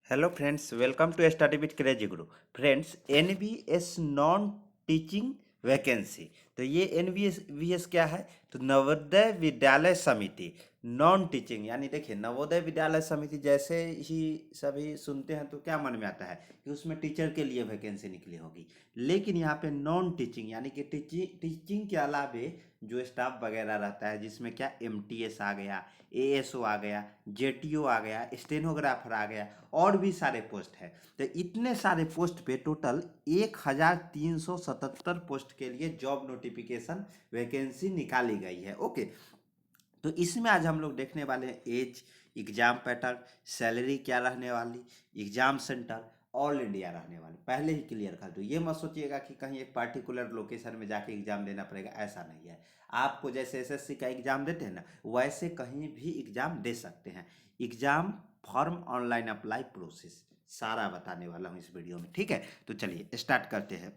Hello friends, welcome to study with crazy guru. Friends, NVS non teaching vacancy. तो ये NVS क्या है? तो नवोदय विद्यालय समिति नॉन टीचिंग, यानी देखिए नवोदय विद्यालय समिति जैसे ही सभी सुनते हैं तो क्या मन में आता है कि उसमें टीचर के लिए वैकेंसी निकली होगी। लेकिन यहाँ पे नॉन टीचिंग यानी कि टीचिंग के अलावे जो स्टाफ वगैरह रहता है, जिसमें क्या एमटीएस आ गया, एएसओ आ गया, जेटीओ आ गया, स्टेनोग्राफर आ गया, और भी सारे पोस्ट है। तो इतने सारे पोस्ट पे टोटल 1377 पोस्ट के लिए जॉब नोटिफिकेशन वैकेंसी निकाली गई है। ओके, तो इसमें आज हम लोग देखने वाले हैं एज, एग्जाम पैटर्न, सैलरी क्या रहने वाली, एग्जाम सेंटर, ऑल इंडिया रहने वाली। पहले ही क्लियर कर दूँ, ये मत सोचिएगा कि कहीं एक पार्टिकुलर लोकेशन में जाके एग्जाम देना पड़ेगा, ऐसा नहीं है। आपको जैसे एसएससी का एग्जाम देते हैं ना, वैसे कहीं भी एग्जाम दे सकते हैं। Exam form online apply process सारा बताने वाला हूँ इस वीडियो में, ठीक है। तो चलिए स्टार्ट करते हैं।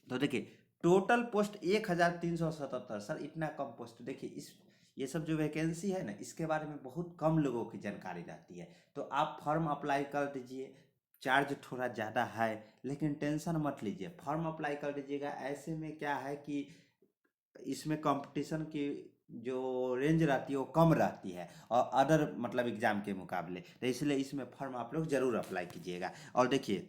तो देखिए टोटल पोस्ट 1377। सर इतना कम पोस्ट, देखिए इस ये सब जो वैकेंसी है ना, इसके बारे में बहुत कम लोगों की जानकारी रहती है। तो आप फॉर्म अप्लाई कर दीजिए। चार्ज थोड़ा ज़्यादा है, लेकिन टेंशन मत लीजिए, फॉर्म अप्लाई कर दीजिएगा। ऐसे में क्या है कि इसमें कंपटीशन की जो रेंज रहती है वो कम रहती है, और अदर मतलब एग्ज़ाम के मुकाबले, तो इसलिए इसमें फॉर्म आप लोग ज़रूर अप्लाई कीजिएगा। और देखिए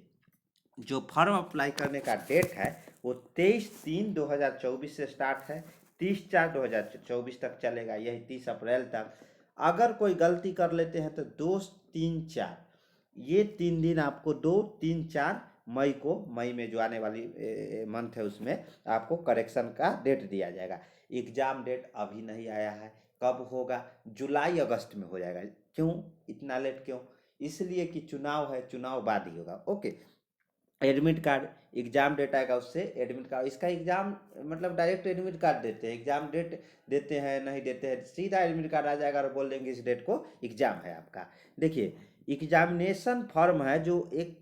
जो फॉर्म अप्लाई करने का डेट है वो 23/3/2024 से स्टार्ट है, 30/4/2024 तक चलेगा, यही 30 अप्रैल तक। अगर कोई गलती कर लेते हैं तो 2, 3, 4 ये 3 दिन आपको 2, 3, 4 मई को, मई में जो आने वाली मंथ है उसमें आपको करेक्शन का डेट दिया जाएगा। एग्जाम डेट अभी नहीं आया है, कब होगा? जुलाई अगस्त में हो जाएगा। क्यों इतना लेट क्यों? इसलिए कि चुनाव है, चुनाव बाद ही होगा। Okay, admit card, exam date आएगा उससे एडमिट कार्ड, इसका एग्जाम मतलब डायरेक्ट एडमिट कार्ड देते हैं, एग्जाम डेट देते हैं नहीं देते हैं, सीधा एडमिट कार्ड आ जाएगा और बोल देंगे इस डेट को एग्जाम है आपका। देखिए एग्जामिनेशन फॉर्म है जो एक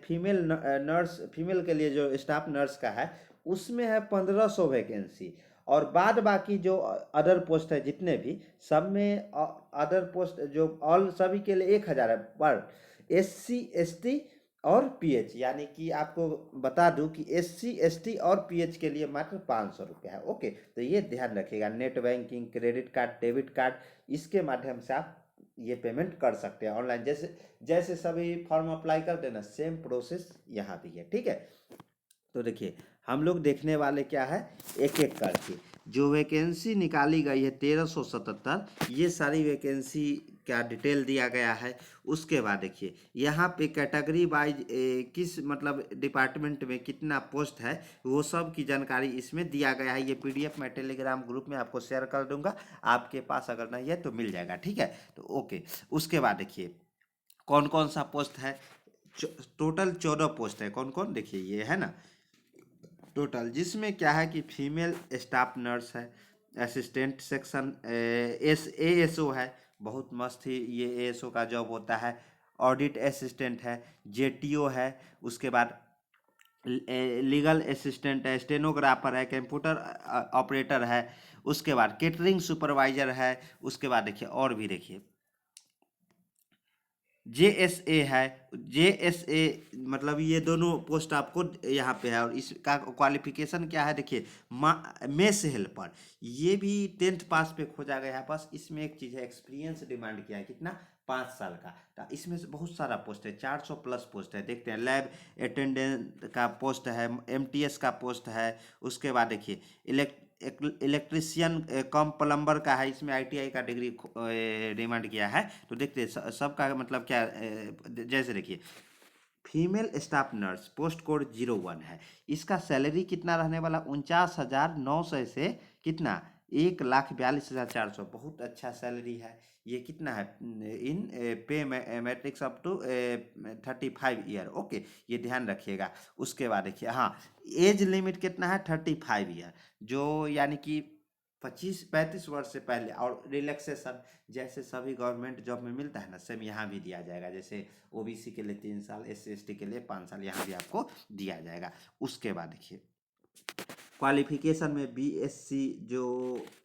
फीमेल नर्स, फीमेल के लिए जो स्टाफ नर्स का है, उसमें है 1500 वैकेंसी। और बाद बाकी जो अदर पोस्ट है जितने भी, सब में अदर पोस्ट जो ऑल सभी के लिए 1000 है पर SC ST और पीएच, यानी कि आपको बता दूं कि SC ST और पीएच के लिए मात्र 500 रुपये है। ओके, तो ये ध्यान रखिएगा। Net banking, credit card, debit card, इसके माध्यम से आप ये पेमेंट कर सकते हैं ऑनलाइन। जैसे जैसे सभी फॉर्म अप्लाई कर देना, सेम प्रोसेस यहाँ भी है, ठीक है। तो देखिए हम लोग देखने वाले क्या है, एक एक करके जो वैकेंसी निकाली गई है 1377, ये सारी वैकेंसी का डिटेल दिया गया है। उसके बाद देखिए यहाँ पे कैटेगरी वाइज किस मतलब डिपार्टमेंट में कितना पोस्ट है, वो सब की जानकारी इसमें दिया गया है। ये पीडीएफ मैं टेलीग्राम ग्रुप में आपको शेयर कर दूंगा, आपके पास अगर नहीं है तो मिल जाएगा, ठीक है। तो ओके, उसके बाद देखिए कौन कौन सा पोस्ट है। टोटल 14 पोस्ट है। कौन कौन? देखिए ये है ना टोटल, जिसमें क्या है कि फीमेल स्टाफ नर्स है, असिस्टेंट सेक्शन ASO है, बहुत मस्त ही ये ASO का जॉब होता है। ऑडिट असिस्टेंट है, जेटीओ है, उसके बाद लीगल असिस्टेंट है, स्टेनोग्राफर है, कंप्यूटर ऑपरेटर है, उसके बाद केटरिंग सुपरवाइजर है। उसके बाद देखिए और भी देखिए JSA है। JSA मतलब ये दोनों पोस्ट आपको यहाँ पे है, और इसका क्वालिफिकेशन क्या है देखिए, मेस हेल्पर, ये भी 10th पास पे खोजा गया है। बस इसमें एक चीज़ है, एक्सपीरियंस डिमांड किया है, कितना? 5 साल का। तो इसमें से बहुत सारा पोस्ट है, 400 प्लस पोस्ट है। देखते हैं लैब अटेंडेंट का पोस्ट है, MTS का पोस्ट है। उसके बाद देखिए इलेक्ट्रिशियन कम प्लम्बर का है, इसमें ITI का डिग्री डिमांड किया है। तो देखते हैं सबका मतलब क्या जैसे देखिए female staff nurse post code 01 है, इसका सैलरी कितना रहने वाला? 49,900 से कितना? 1,42,400। बहुत अच्छा सैलरी है। ये कितना है इन पे matrix up to 35 year. Okay, ये ध्यान रखिएगा। उसके बाद देखिए हाँ, एज लिमिट कितना है? 35 ईयर, जो यानी कि 25-35 वर्ष से पहले। और रिलैक्सेशन जैसे सभी गवर्नमेंट जॉब में मिलता है ना, सेम यहाँ भी दिया जाएगा। जैसे OBC के लिए 3 साल, SC ST के लिए 5 साल, यहाँ भी आपको दिया जाएगा। उसके बाद देखिए क्वालिफिकेशन में बीएससी जो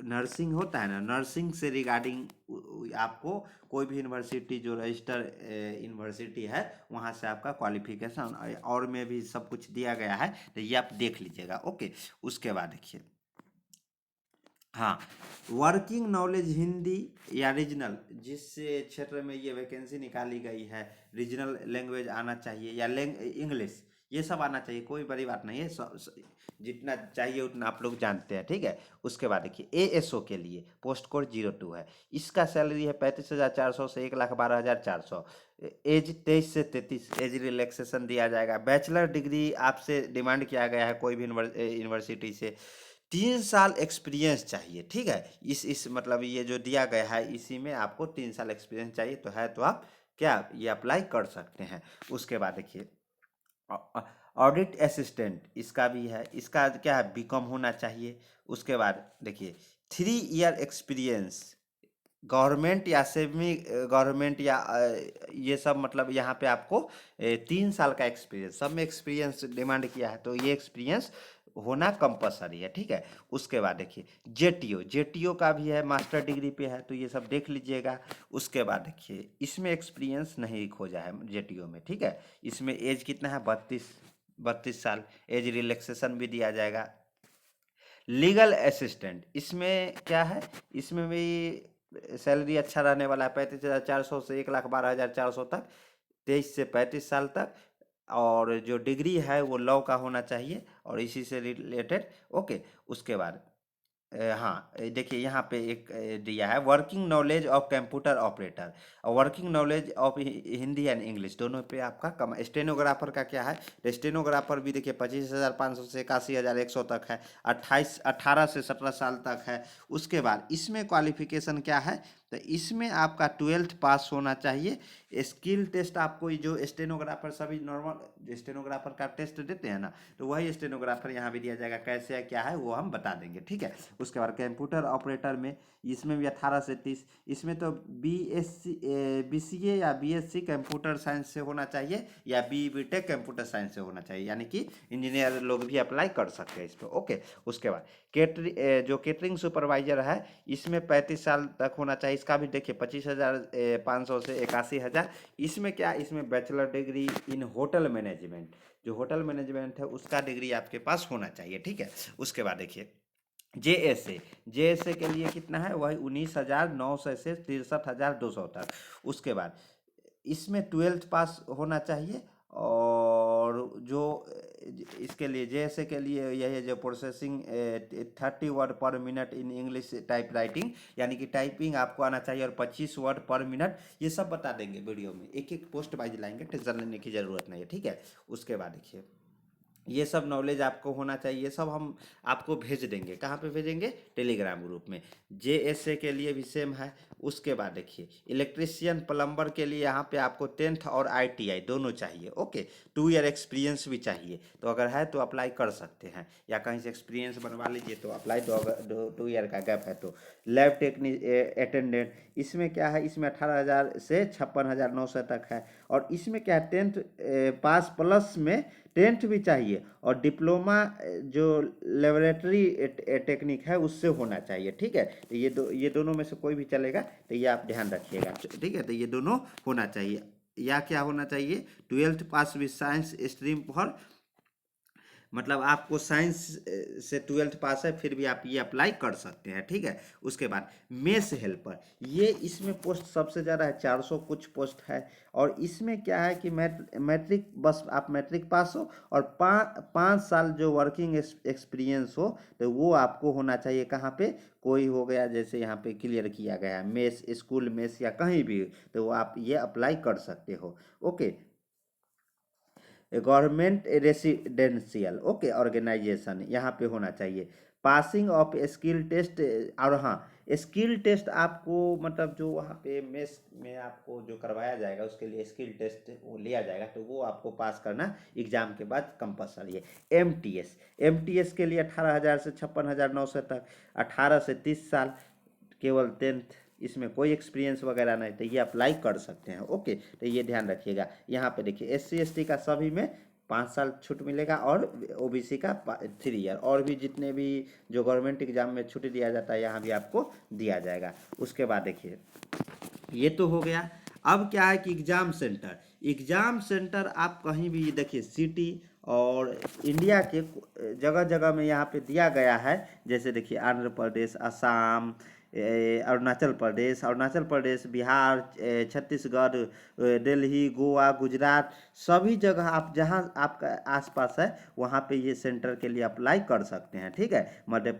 नर्सिंग होता है ना, नर्सिंग से रिगार्डिंग आपको कोई भी यूनिवर्सिटी जो रजिस्टर यूनिवर्सिटी है वहाँ से आपका क्वालिफिकेशन और में भी सब कुछ दिया गया है, तो ये आप देख लीजिएगा। ओके, उसके बाद देखिए, हाँ, वर्किंग नॉलेज हिंदी या रीजनल, जिस क्षेत्र में ये वैकेंसी निकाली गई है, रीजनल लैंग्वेज आना चाहिए या इंग्लिश, ये सब आना चाहिए, कोई बड़ी बात नहीं है। जितना चाहिए उतना आप लोग जानते हैं, ठीक है। उसके बाद देखिए एएसओ के लिए पोस्ट कोड 02 है, इसका सैलरी है 35,400 से 1,12,400। एज 23 से 33 एज रिलैक्सेशन दिया जाएगा। बैचलर डिग्री आपसे डिमांड किया गया है कोई भी यूनिवर्सिटी से, 3 साल एक्सपीरियंस चाहिए, ठीक है। इस मतलब ये जो दिया गया है इसी में आपको 3 साल एक्सपीरियंस चाहिए, तो है तो आप क्या ये अप्लाई कर सकते हैं। उसके बाद देखिए ऑडिट असिस्टेंट, इसका भी है, इसका क्या है, बीकॉम होना चाहिए। उसके बाद देखिए 3 ईयर एक्सपीरियंस, गवर्नमेंट या सेमी गवर्नमेंट या ये सब, मतलब यहाँ पे आपको 3 साल का एक्सपीरियंस, सब में एक्सपीरियंस डिमांड किया है, तो ये एक्सपीरियंस होना कंपलसरी है, ठीक है। उसके बाद देखिए जेटीओ का भी है, मास्टर डिग्री पे है, तो ये सब देख लीजिएगा। उसके बाद देखिए इसमें एक्सपीरियंस नहीं खोजा है जेटीओ में, ठीक है। इसमें एज कितना है, 32 साल, एज रिलैक्सेशन भी दिया जाएगा। लीगल असिस्टेंट, इसमें क्या है, इसमें भी सैलरी अच्छा रहने वाला है, 35,400 से 1,12,400 तक, 23 से 35 साल तक। और जो डिग्री है वो लॉ का होना चाहिए और इसी से रिलेटेड। ओके, उसके बाद हाँ, देखिए यहाँ पे एक दिया है working knowledge of computer operator और working knowledge of Hindi and English, दोनों पे आपका कम। स्टेनोग्राफर का क्या है, तो स्टेनोग्राफर भी देखिए 25,500 से 81,100 तक है, 18 से 17 साल तक है। उसके बाद इसमें क्वालिफिकेशन क्या है, तो इसमें आपका 12th पास होना चाहिए। स्किल टेस्ट आपको जो स्टेनोग्राफर सभी नॉर्मल स्टेनोग्राफर का टेस्ट देते हैं ना, तो वही स्टेनोग्राफर यहाँ भी दिया जाएगा, कैसे है क्या है वो हम बता देंगे, ठीक है। उसके बाद कंप्यूटर ऑपरेटर में, इसमें भी 18 से 30, इसमें तो बीसीए या बीएससी कंप्यूटर साइंस से होना चाहिए या बीटेक कंप्यूटर साइंस से होना चाहिए, यानी कि इंजीनियर लोग भी अप्लाई कर सकते हैं इस पर। ओके, उसके बाद जो केटरिंग सुपरवाइजर है, इसमें 35 साल तक होना चाहिए, इसका भी देखिए 25,500 से 81,000। इसमें क्या, इसमें bachelor degree in hotel management, जो होटल मैनेजमेंट है उसका डिग्री आपके पास होना चाहिए, ठीक है। उसके बाद देखिए जेएसए के लिए कितना है, वही 19,900 से 63,200 तक। उसके बाद इसमें 12th पास होना चाहिए। और जो इसके लिए जेएसए के लिए यह है जो प्रोसेसिंग 30 वर्ड पर minute in English type writing, यानी कि टाइपिंग आपको आना चाहिए, और 25 वर्ड पर मिनट, ये सब बता देंगे वीडियो में, एक एक पोस्ट वाइज लाएंगे, टेंशन लेने की ज़रूरत नहीं है, ठीक है। उसके बाद देखिए ये सब नॉलेज आपको होना चाहिए, ये सब हम आपको भेज देंगे, कहाँ पे भेजेंगे, टेलीग्राम ग्रुप में। जेएसए के लिए भी सेम है। उसके बाद देखिए इलेक्ट्रिशियन प्लम्बर के लिए यहाँ पे आपको 10th और आईटीआई दोनों चाहिए। ओके, 2 ईयर एक्सपीरियंस भी चाहिए, तो अगर है तो अप्लाई कर सकते हैं, या कहीं से एक्सपीरियंस बनवा लीजिए तो अप्लाई, तो अगर 2 ईयर का गैप है तो। लैब टेक्नी अटेंडेंट, इसमें क्या है, इसमें 18,000 से 56,900 तक है। और इसमें क्या है, 10th पास प्लस में 10th भी चाहिए, और डिप्लोमा जो लेबोरेटरी टेक्निक है उससे होना चाहिए, ठीक है। तो ये दोनों में से कोई भी चलेगा, तो ये आप ध्यान रखिएगा, ठीक है। तो ये दोनों होना चाहिए, या क्या होना चाहिए, 12th pass with science stream for, मतलब आपको साइंस से 12th पास है फिर भी आप ये अप्लाई कर सकते हैं, ठीक है। उसके बाद मेस हेल्पर, ये इसमें पोस्ट सबसे ज़्यादा है, 400 कुछ पोस्ट है। और इसमें क्या है कि मैट्रिक, बस आप मैट्रिक पास हो और 5 साल जो वर्किंग एक्सपीरियंस हो, तो वो आपको होना चाहिए, कहाँ पे, कोई हो गया जैसे यहाँ पे क्लियर किया गया है, मेस, स्कूल मेस या कहीं भी, तो वो आप ये अप्लाई कर सकते हो। Okay, government residential, okay, organisation यहाँ पे होना चाहिए। पासिंग ऑफ स्किल टेस्ट, और हाँ, स्किल टेस्ट आपको, मतलब जो वहाँ पे मेस में आपको जो करवाया जाएगा उसके लिए स्किल टेस्ट वो लिया जाएगा, तो वो आपको पास करना एग्जाम के बाद कंपलसरी है। एमटीएस के लिए 18,000 से 56,900 तक, 18 से 30 साल, केवल 10th, इसमें कोई एक्सपीरियंस वगैरह नहीं, तो ये अप्लाई कर सकते हैं। ओके, तो ये ध्यान रखिएगा। यहाँ पे देखिए SC ST का सभी में 5 साल छूट मिलेगा, और ओबीसी का 3 ईयर, और भी जितने भी जो गवर्नमेंट एग्जाम में छूट दिया जाता है यहाँ भी आपको दिया जाएगा। उसके बाद देखिए, ये तो हो गया। अब क्या है कि एग्जाम सेंटर आप कहीं भी देखिए, सिटी और इंडिया के जगह जगह में यहाँ पे दिया गया है। जैसे देखिए आंध्र प्रदेश, असम, अरुणाचल प्रदेश, बिहार, छत्तीसगढ़, दिल्ली, गोवा, गुजरात, सभी जगह आप जहाँ आपका आसपास है वहाँ पे ये सेंटर के लिए अप्लाई कर सकते हैं। ठीक है, मध्य